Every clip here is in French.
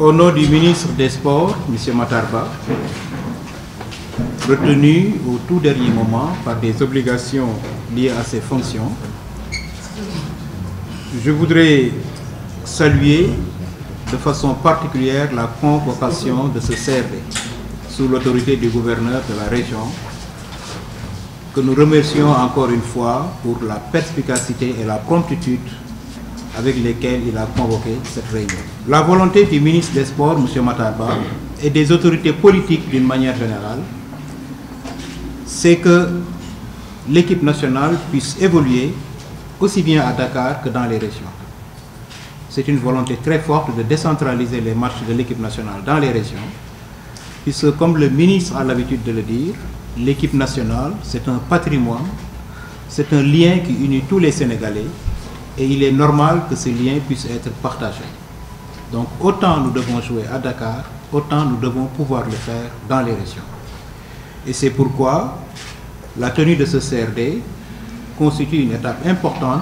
Au nom du ministre des Sports, M. Matarba, retenu au tout dernier moment par des obligations liées à ses fonctions, je voudrais saluer de façon particulière la convocation de ce CRD sous l'autorité du gouverneur de la région, que nous remercions encore une fois pour la perspicacité et la promptitude avec lesquelles il a convoqué cette réunion. La volonté du ministre des Sports, M. Matarba, et des autorités politiques d'une manière générale, c'est que l'équipe nationale puisse évoluer aussi bien à Dakar que dans les régions. C'est une volonté très forte de décentraliser les matchs de l'équipe nationale dans les régions, puisque, comme le ministre a l'habitude de le dire, l'équipe nationale, c'est un patrimoine, c'est un lien qui unit tous les Sénégalais, et il est normal que ce lien puisse être partagé. Donc, autant nous devons jouer à Dakar, autant nous devons pouvoir le faire dans les régions. Et c'est pourquoi la tenue de ce CRD constitue une étape importante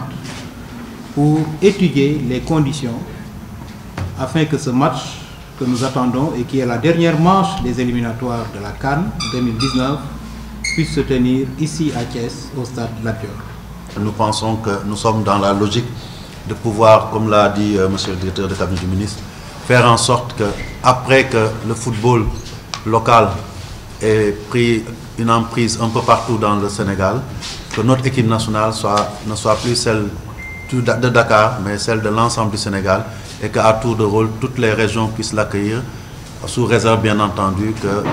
pour étudier les conditions afin que ce match que nous attendons et qui est la dernière manche des éliminatoires de la CAN 2019 puisse se tenir ici à Thiès, au stade Lat Dior. Nous pensons que nous sommes dans la logique de pouvoir, comme l'a dit monsieur le directeur de cabinet du ministre, faire en sorte que, après que le football local ait pris une emprise un peu partout dans le Sénégal, que notre équipe nationale ne soit plus celle de Dakar, mais celle de l'ensemble du Sénégal, et qu'à tour de rôle, toutes les régions puissent l'accueillir, sous réserve bien entendu que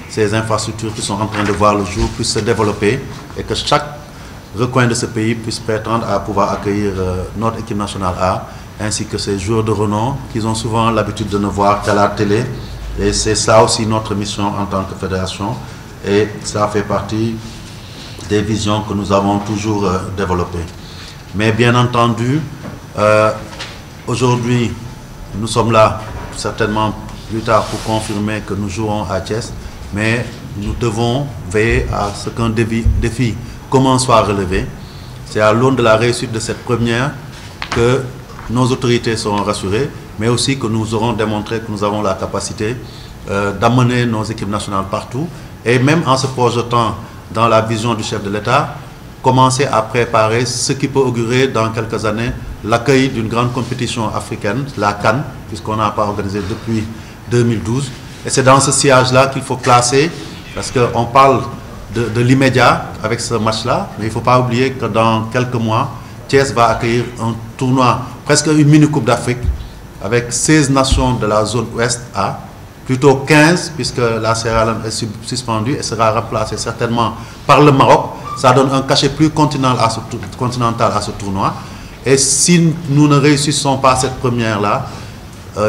ces infrastructures qui sont en train de voir le jour puissent se développer et que chaque recoin de ce pays puisse prétendre à pouvoir accueillir notre équipe nationale A, ainsi que ces joueurs de renom qu'ils ont souvent l'habitude de ne voir qu'à la télé. Et c'est ça aussi notre mission en tant que fédération, et ça fait partie des visions que nous avons toujours développées. Mais bien entendu, aujourd'hui, nous sommes là certainement plus tard pour confirmer que nous jouons à Thiès, mais nous devons veiller à ce qu'un défi commun soit relevé. C'est à l'aune de la réussite de cette première que nos autorités seront rassurées, mais aussi que nous aurons démontré que nous avons la capacité d'amener nos équipes nationales partout, et même en se projetant dans la vision du chef de l'État, commencer à préparer ce qui peut augurer dans quelques années l'accueil d'une grande compétition africaine, la CAN, puisqu'on n'a pas organisé depuis 2012. Et c'est dans ce sillage-là qu'il faut classer, parce qu'on parle de l'immédiat avec ce match-là, mais il ne faut pas oublier que dans quelques mois, Thiès va accueillir un tournoi, presque une mini-coupe d'Afrique, avec 16 nations de la zone Ouest A, plutôt 15, puisque la Sierra Leone est suspendue et sera remplacée certainement par le Maroc. Ça donne un cachet plus continental à ce tournoi. Et si nous ne réussissons pas cette première-là,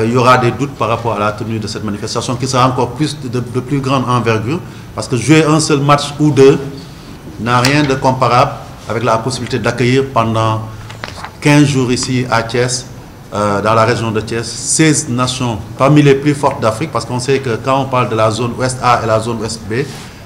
il y aura des doutes par rapport à la tenue de cette manifestation qui sera encore de plus grande envergure, parce que jouer un seul match ou deux n'a rien de comparable avec la possibilité d'accueillir pendant 15 jours ici à Thiès, dans la région de Thiès, 16 nations parmi les plus fortes d'Afrique, parce qu'on sait que quand on parle de la zone Ouest A et la zone Ouest B,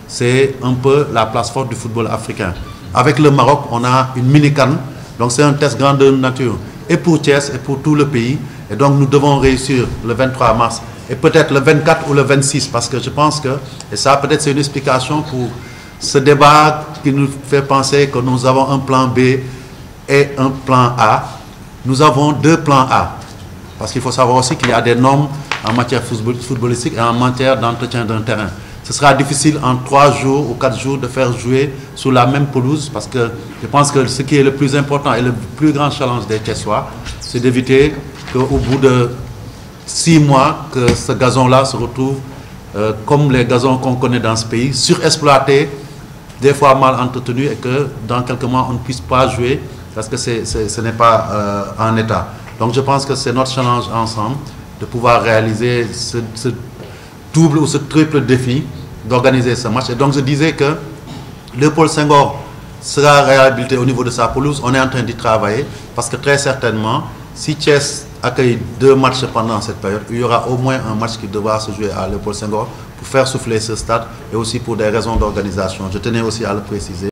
c'est un peu la place forte du football africain. Avec le Maroc, on a une mini-CAN, donc c'est un test grandeur nature, et pour Thiès et pour tout le pays. Et donc nous devons réussir le 23 mars, et peut-être le 24 ou le 26, parce que je pense que, et ça peut-être c'est une explication pour ce débat qui nous fait penser que nous avons un plan B et un plan A. Nous avons deux plans A, parce qu'il faut savoir aussi qu'il y a des normes en matière footballistique et en matière d'entretien d'un terrain. Ce sera difficile en 3 jours ou 4 jours de faire jouer sur la même pelouse, parce que je pense que ce qui est le plus important et le plus grand challenge des Thiessois, c'est d'éviter qu'au bout de 6 mois, que ce gazon-là se retrouve comme les gazons qu'on connaît dans ce pays, surexploité, des fois mal entretenu, et que dans quelques mois on ne puisse pas jouer parce que ce n'est pas en état. Donc je pense que c'est notre challenge ensemble de pouvoir réaliser ce double ou ce triple défi d'organiser ce match. Et donc je disais que Léopold Senghor sera réhabilité au niveau de sa pelouse. On est en train d'y travailler, parce que très certainement, si Thiès accueille 2 matchs pendant cette période, il y aura au moins un match qui devra se jouer à Léopold Senghor pour faire souffler ce stade, et aussi pour des raisons d'organisation. Je tenais aussi à le préciser.